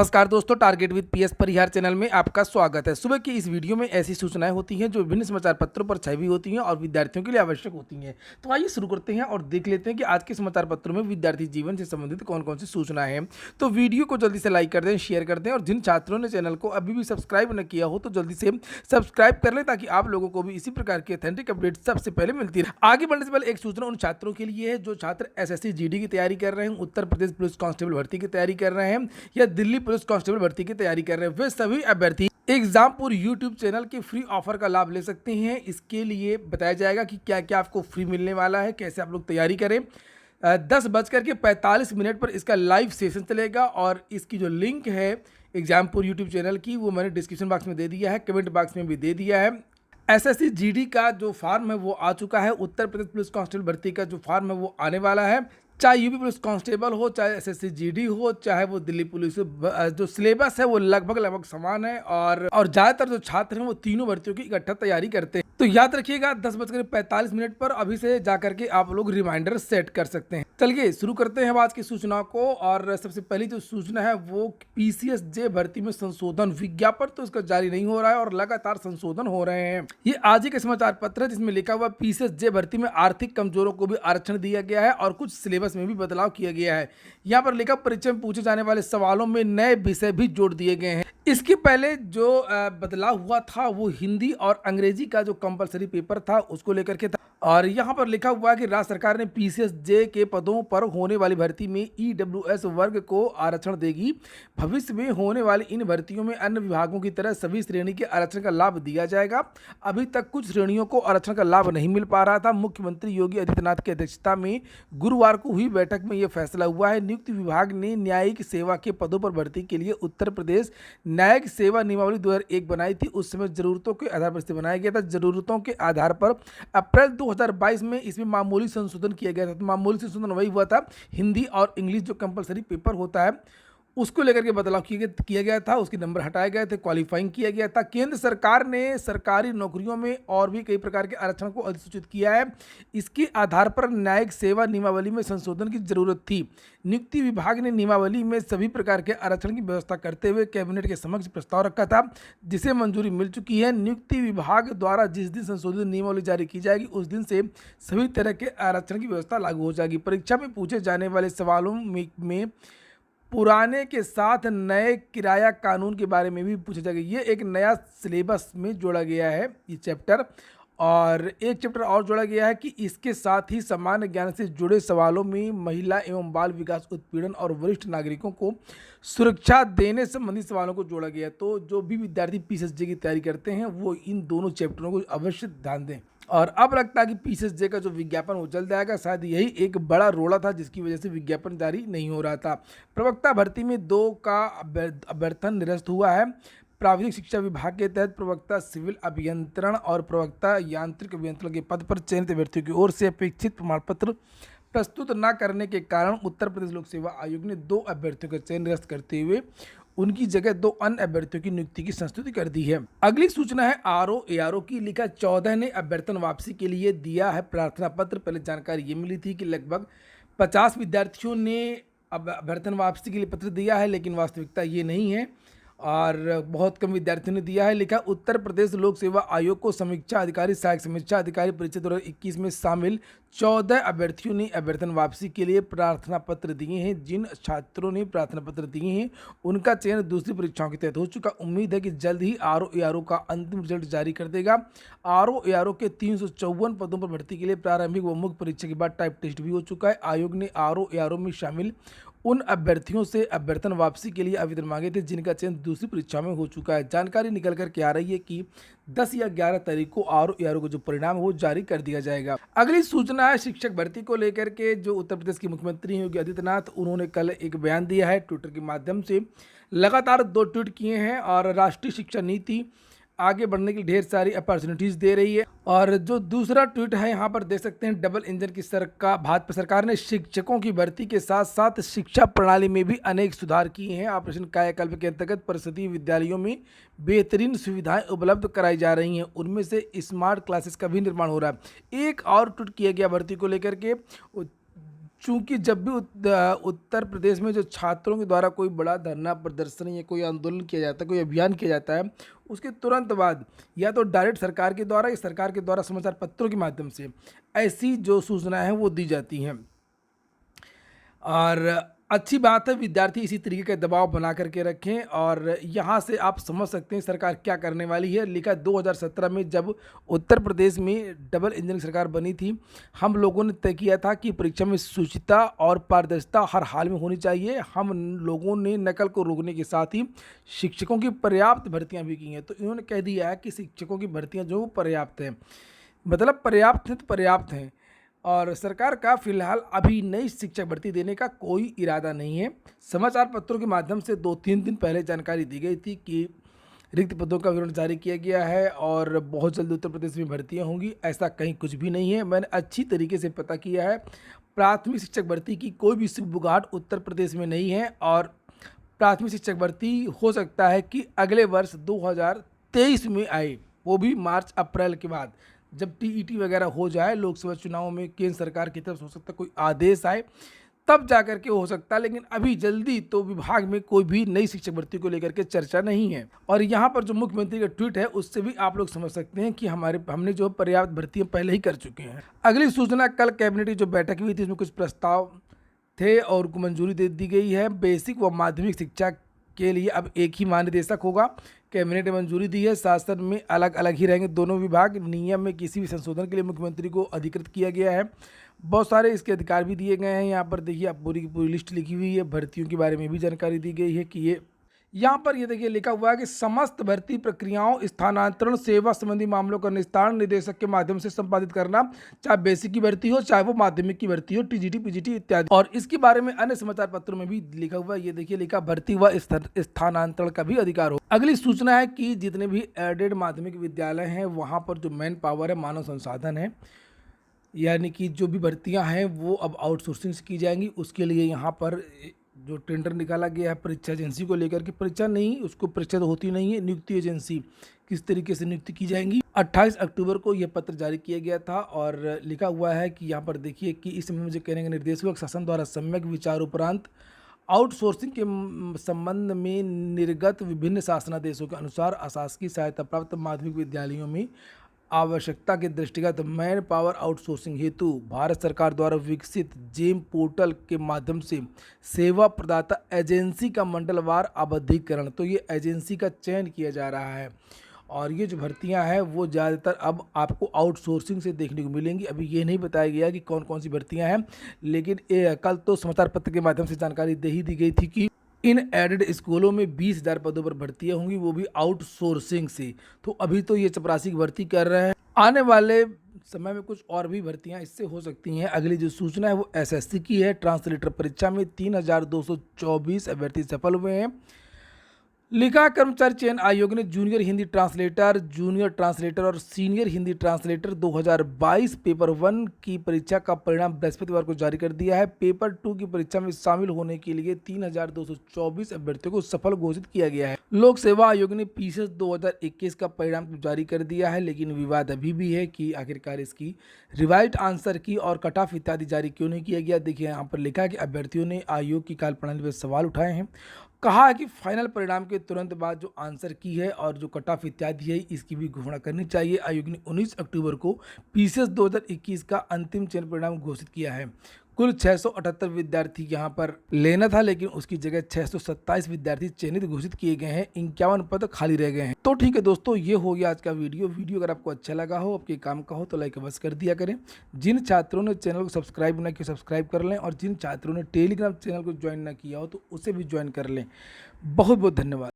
नमस्कार दोस्तों, target with PS Parihar channel में आपका स्वागत है। सुबह की इस वीडियो में ऐसी सूचनाएं होती हैं जो विभिन्न समाचार पत्रों पर छपी होती हैं और विद्यार्थियों के लिए आवश्यक होती हैं। तो आइए शुरू करते हैं और देख लेते हैं कि आज के समाचार पत्रों में विद्यार्थी जीवन से संबंधित कौन कौन सी सूचनाएं हैं। तो वीडियो को जल्दी से लाइक कर दें, शेयर कर दें और जिन छात्रों ने चैनल को अभी भी सब्सक्राइब न किया हो तो जल्दी से सब्सक्राइब कर लें ताकि आप लोगों को भी इसी प्रकार की ऑथेंटिक अपडेट सबसे पहले मिलती रहे। आगे बढ़ने से पहले एक सूचना उन छात्रों के लिए है जो छात्र एसएससी जीडी की तैयारी कर रहे हैं, उत्तर प्रदेश पुलिस कांस्टेबल भर्ती की तैयारी कर रहे हैं या दिल्ली पुलिस कांस्टेबल भर्ती की तैयारी कर रहे हैं। वे सभी अभ्यर्थी एग्जामपुर यूट्यूब चैनल के फ्री ऑफर का लाभ ले सकते हैं। इसके लिए बताया जाएगा कि क्या क्या आपको फ्री मिलने वाला है, कैसे आप लोग तैयारी करें। 10:45 पर इसका लाइव सेशन चलेगा और इसकी जो लिंक है एग्जामपुर यूट्यूब चैनल की वो मैंने डिस्क्रिप्शन बॉक्स में दे दिया है, कमेंट बॉक्स में भी दे दिया है। एसएससी जीडी का जो फॉर्म है वो आ चुका है, उत्तर प्रदेश पुलिस कांस्टेबल भर्ती का जो फॉर्म है वो आने वाला है। चाहे यूपी पुलिस कांस्टेबल हो, चाहे एसएससी जीडी हो, चाहे वो दिल्ली पुलिस हो, जो सिलेबस है वो लगभग समान है और ज़्यादातर जो छात्र हैं वो तीनों भर्तियों की इकट्ठा तैयारी करते हैं। तो याद रखिएगा 10:45 पर अभी से जाकर के आप लोग रिमाइंडर सेट कर सकते हैं। चलिए शुरू करते हैं आज की सूचना को। और सबसे पहली जो सूचना है वो पीसीएसजे भर्ती में संशोधन। विज्ञापन तो इसका जारी नहीं हो रहा है और लगातार संशोधन हो रहे हैं। ये आज ही का समाचार पत्र है जिसमें लिखा हुआ पीसीएसजे भर्ती में आर्थिक कमजोरों को भी आरक्षण दिया गया है और कुछ सिलेबस में भी बदलाव किया गया है। यहाँ पर लिखा परीक्षा में पूछे जाने वाले सवालों में नए विषय भी जोड़ दिए गए हैं। इसके पहले जो बदलाव हुआ था वो हिंदी और अंग्रेजी का जो कंपलसरी पेपर था उसको लेकर के था। और यहाँ पर लिखा हुआ है कि राज्य सरकार ने पीसीएसजे के पदों पर होने वाली भर्ती में ईडब्ल्यूएस वर्ग को आरक्षण देगी। भविष्य में होने वाली इन भर्तियों में अन्य विभागों की तरह सभी श्रेणी के आरक्षण का लाभ दिया जाएगा। अभी तक कुछ श्रेणियों को आरक्षण का लाभ नहीं मिल पा रहा था। मुख्यमंत्री योगी आदित्यनाथ की अध्यक्षता में गुरुवार को हुई बैठक में यह फैसला हुआ है। नियुक्ति विभाग ने न्यायिक सेवा के पदों पर भर्ती के लिए उत्तर प्रदेश न्यायिक सेवा नियमावली 2001 बनाई थी। उस समय जरूरतों के आधार पर इसे बनाया गया था। जरूरतों के आधार पर अप्रैल 2022 में इसमें मामूली संशोधन किया गया था। तो मामूली संशोधन वही हुआ था, हिंदी और इंग्लिश जो कंपलसरी पेपर होता है उसको लेकर के बदलाव किया गया था। उसके नंबर हटाए गए थे, क्वालिफाइंग किया गया था। केंद्र सरकार ने सरकारी नौकरियों में और भी कई प्रकार के आरक्षण को अधिसूचित किया है। इसके आधार पर न्यायिक सेवा नियमावली में संशोधन की जरूरत थी। नियुक्ति विभाग ने नियमावली में सभी प्रकार के आरक्षण की व्यवस्था करते हुए कैबिनेट के समक्ष प्रस्ताव रखा था जिसे मंजूरी मिल चुकी है। नियुक्ति विभाग द्वारा जिस दिन संशोधित नियमावली जारी की जाएगी उस दिन से सभी तरह के आरक्षण की व्यवस्था लागू हो जाएगी। परीक्षा में पूछे जाने वाले सवालों में पुराने के साथ नए किराया कानून के बारे में भी पूछा जाएगा। ये एक नया सिलेबस में जोड़ा गया है ये चैप्टर। और एक चैप्टर और जोड़ा गया है कि इसके साथ ही सामान्य ज्ञान से जुड़े सवालों में महिला एवं बाल विकास, उत्पीड़न और वरिष्ठ नागरिकों को सुरक्षा देने संबंधी सवालों को जोड़ा गया है। तो जो भी विद्यार्थी पीसीएसजे की तैयारी करते हैं वो इन दोनों चैप्टरों को अवश्य ध्यान दें। और अब लगता है कि पीसीएसजे का जो विज्ञापन वो जल्द आएगा। शायद यही एक बड़ा रोड़ा था जिसकी वजह से विज्ञापन जारी नहीं हो रहा था। प्रवक्ता भर्ती में 2 का अभ्यर्थन निरस्त हुआ है। प्राविधिक शिक्षा विभाग के तहत प्रवक्ता सिविल अभियंत्रण और प्रवक्ता यांत्रिक अभियंत्रण के पद पर चयनित अभ्यर्थियों की ओर से अपेक्षित प्रमाण पत्र प्रस्तुत न करने के कारण उत्तर प्रदेश लोक सेवा आयोग ने 2 अभ्यर्थियों का चयन निरस्त करते हुए उनकी जगह 2 अन्य अभ्यर्थियों की नियुक्ति की संस्तुति कर दी है। अगली सूचना है आरओ एआरओ की। लिखा 14 ने अभ्यर्थन वापसी के लिए दिया है प्रार्थना पत्र। पहले जानकारी ये मिली थी कि लगभग 50 विद्यार्थियों ने अभ्यर्थन वापसी के लिए पत्र दिया है, लेकिन वास्तविकता ये नहीं है और बहुत कम विद्यार्थियों ने दिया है। लिखा उत्तर प्रदेश लोक सेवा आयोग को समीक्षा अधिकारी, सहायक समीक्षा अधिकारी परीक्षा 2021 में शामिल 14 अभ्यर्थियों ने अभ्यर्थन वापसी के लिए प्रार्थना पत्र दिए हैं। जिन छात्रों ने प्रार्थना पत्र दिए हैं उनका चयन दूसरी परीक्षाओं के तहत हो चुका। उम्मीद है कि जल्द ही आरओ एआरओ का अंतिम रिजल्ट जारी कर देगा। आरओ एआरओ के 354 पदों पर भर्ती के लिए प्रारंभिक व मुख्य परीक्षा के बाद टाइप टेस्ट भी हो चुका है। आयोग ने आरओ एआरओ में शामिल उन अभ्यर्थियों से अभ्यर्थन वापसी के लिए आवेदन मांगे थे जिनका चयन दूसरी परीक्षा में हो चुका है। जानकारी निकल कर के आ रही है कि 10 या 11 तारीख को आरओ एआरओ को जो परिणाम है वो जारी कर दिया जाएगा। अगली सूचना है शिक्षक भर्ती को लेकर के। जो उत्तर प्रदेश के मुख्यमंत्री योगी आदित्यनाथ उन्होंने कल एक बयान दिया है ट्विटर के माध्यम से। लगातार 2 ट्वीट किए हैं और राष्ट्रीय शिक्षा नीति आगे बढ़ने की ढेर सारी अपॉर्चुनिटीज दे रही है। और जो दूसरा ट्वीट है यहाँ पर देख सकते हैं, डबल इंजन की सरकार भाजपा सरकार ने शिक्षकों की भर्ती के साथ साथ शिक्षा प्रणाली में भी अनेक सुधार किए हैं। ऑपरेशन कायाकल्प के अंतर्गत परिषदीय विद्यालयों में बेहतरीन सुविधाएं उपलब्ध कराई जा रही हैं। उनमें से स्मार्ट क्लासेस का भी निर्माण हो रहा है। एक और ट्वीट किया गया भर्ती को लेकर के, चूंकि जब भी उत्तर प्रदेश में जो छात्रों के द्वारा कोई बड़ा धरना प्रदर्शन या कोई आंदोलन किया जाता है, कोई अभियान किया जाता है, उसके तुरंत बाद या तो डायरेक्ट सरकार के द्वारा या सरकार के द्वारा समाचार पत्रों के माध्यम से ऐसी जो सूचनाएं हैं वो दी जाती हैं। और अच्छी बात है, विद्यार्थी इसी तरीके का दबाव बना करके रखें। और यहाँ से आप समझ सकते हैं सरकार क्या करने वाली है। लिखा 2017 में जब उत्तर प्रदेश में डबल इंजन की सरकार बनी थी, हम लोगों ने तय किया था कि परीक्षा में शुचिता और पारदर्शिता हर हाल में होनी चाहिए। हम लोगों ने नकल को रोकने के साथ ही शिक्षकों की पर्याप्त भर्तियाँ भी की हैं। तो इन्होंने कह दिया है कि शिक्षकों की भर्तियाँ जो पर्याप्त हैं, मतलब पर्याप्त हैं तो पर्याप्त हैं। और सरकार का फिलहाल अभी नई शिक्षक भर्ती देने का कोई इरादा नहीं है। समाचार पत्रों के माध्यम से 2-3 दिन पहले जानकारी दी गई थी कि रिक्त पदों का विवरण जारी किया गया है और बहुत जल्द उत्तर प्रदेश में भर्तियां होंगी। ऐसा कहीं कुछ भी नहीं है। मैंने अच्छी तरीके से पता किया है, प्राथमिक शिक्षक भर्ती की कोई भी सुगबुगाहट उत्तर प्रदेश में नहीं है। और प्राथमिक शिक्षक भर्ती हो सकता है कि अगले वर्ष 2023 में आए, वो भी मार्च अप्रैल के बाद, जब टीईटी वगैरह हो जाए, लोकसभा चुनाव में केंद्र सरकार की तरफ से हो सकता है कोई आदेश आए, तब जा कर के हो सकता है। लेकिन अभी जल्दी तो विभाग में कोई भी नई शिक्षक भर्ती को लेकर के चर्चा नहीं है। और यहाँ पर जो मुख्यमंत्री का ट्वीट है उससे भी आप लोग समझ सकते हैं कि हमने जो पर्याप्त भर्तियाँ पहले ही कर चुके हैं। अगली सूचना, कल कैबिनेट की जो बैठक हुई थी उसमें कुछ प्रस्ताव थे और उनको मंजूरी दे दी गई है। बेसिक व माध्यमिक शिक्षा के लिए अब एक ही महानिदेशक होगा। कैबिनेट ने मंजूरी दी है। शासन में अलग अलग ही रहेंगे दोनों विभाग। नियम में किसी भी संशोधन के लिए मुख्यमंत्री को अधिकृत किया गया है। बहुत सारे इसके अधिकार भी दिए गए हैं। यहाँ पर देखिए आप पूरी की पूरी लिस्ट लिखी हुई है। भर्तियों के बारे में भी जानकारी दी गई है कि ये यहाँ पर ये देखिए लिखा हुआ है कि समस्त भर्ती प्रक्रियाओं, स्थानांतरण, सेवा संबंधी मामलों का निस्तारण निदेशक के माध्यम से संपादित करना, चाहे बेसिक की भर्ती हो, चाहे वो माध्यमिक की भर्ती हो, टीजीटी, पीजीटी इत्यादि। और इसके बारे में अन्य समाचार पत्रों में भी लिखा हुआ है। ये देखिए लिखा भर्ती व स्थानांतरण का भी अधिकार हो। अगली सूचना है कि जितने भी एडेड माध्यमिक विद्यालय हैं वहाँ पर जो मैन पावर है, मानव संसाधन है, यानी कि जो भी भर्तियाँ हैं वो अब आउटसोर्सिंग से की जाएंगी। उसके लिए यहाँ पर जो टेंडर निकाला गया है परीक्षा एजेंसी को लेकर के, परीक्षा नहीं, उसको परीक्षा तो होती नहीं है, नियुक्ति एजेंसी किस तरीके से नियुक्ति की जाएंगी। 28 अक्टूबर को यह पत्र जारी किया गया था और लिखा हुआ है कि यहाँ पर देखिए कि इस समय मुझे कहने का निर्देश हुआ शासन द्वारा सम्यक विचार उपरांत आउटसोर्सिंग के संबंध में निर्गत विभिन्न शासनादेशों के अनुसार अशासकीय सहायता प्राप्त माध्यमिक विद्यालयों में आवश्यकता के दृष्टिगत मैन पावर आउटसोर्सिंग हेतु भारत सरकार द्वारा विकसित जेम पोर्टल के माध्यम से सेवा प्रदाता एजेंसी का मंडलवार आवधिकरण, तो ये एजेंसी का चयन किया जा रहा है। और ये जो भर्तियां हैं वो ज़्यादातर अब आपको आउटसोर्सिंग से देखने को मिलेंगी। अभी ये नहीं बताया गया कि कौन कौन सी भर्तियां हैं, लेकिन कल तो समाचार पत्र के माध्यम से जानकारी दे ही दी गई थी कि इन एडेड स्कूलों में 20,000 पदों पर भर्तियां होंगी, वो भी आउटसोर्सिंग से। तो अभी तो ये चपरासी की भर्ती कर रहे हैं, आने वाले समय में कुछ और भी भर्तियां इससे हो सकती हैं। अगली जो सूचना है वो एसएससी की है। ट्रांसलेटर परीक्षा में 3,224 अभ्यर्थी सफल हुए हैं। लिखा कर्मचारी चयन आयोग ने जूनियर हिंदी ट्रांसलेटर और सीनियर हिंदी ट्रांसलेटर 2022 पेपर 1 की परीक्षा का परिणाम बृहस्पतिवार को जारी कर दिया है। पेपर 2 की परीक्षा में शामिल होने के लिए 3,224 अभ्यर्थियों को सफल घोषित किया गया है। लोक सेवा आयोग ने पीसीएस 2021 का परिणाम जारी कर दिया है, लेकिन विवाद अभी भी है कि आखिरकार इसकी रिवाइज्ड आंसर की और कट ऑफ इत्यादि जारी क्यों नहीं किया गया। देखिए यहाँ पर लिखा है कि अभ्यर्थियों ने आयोग की कार्यप्रणाली पर सवाल उठाए हैं। कहा है कि फाइनल परिणाम के तुरंत बाद जो आंसर की है और जो कट ऑफ इत्यादि है इसकी भी घोषणा करनी चाहिए। आयोग ने 19 अक्टूबर को पीसीएस 2021 का अंतिम चयन परिणाम घोषित किया है। कुल 678 विद्यार्थी यहाँ पर लेना था, लेकिन उसकी जगह 627 विद्यार्थी चयनित घोषित किए गए हैं। 51 पद खाली रह गए हैं। तो ठीक है दोस्तों, ये हो गया आज का वीडियो अगर आपको अच्छा लगा हो, आपके काम का हो तो लाइक अवश्य कर दिया करें। जिन छात्रों ने चैनल को सब्सक्राइब ना किया सब्सक्राइब कर लें, और जिन छात्रों ने टेलीग्राम चैनल को ज्वाइन ना किया हो तो उसे भी ज्वाइन कर लें। बहुत बहुत धन्यवाद।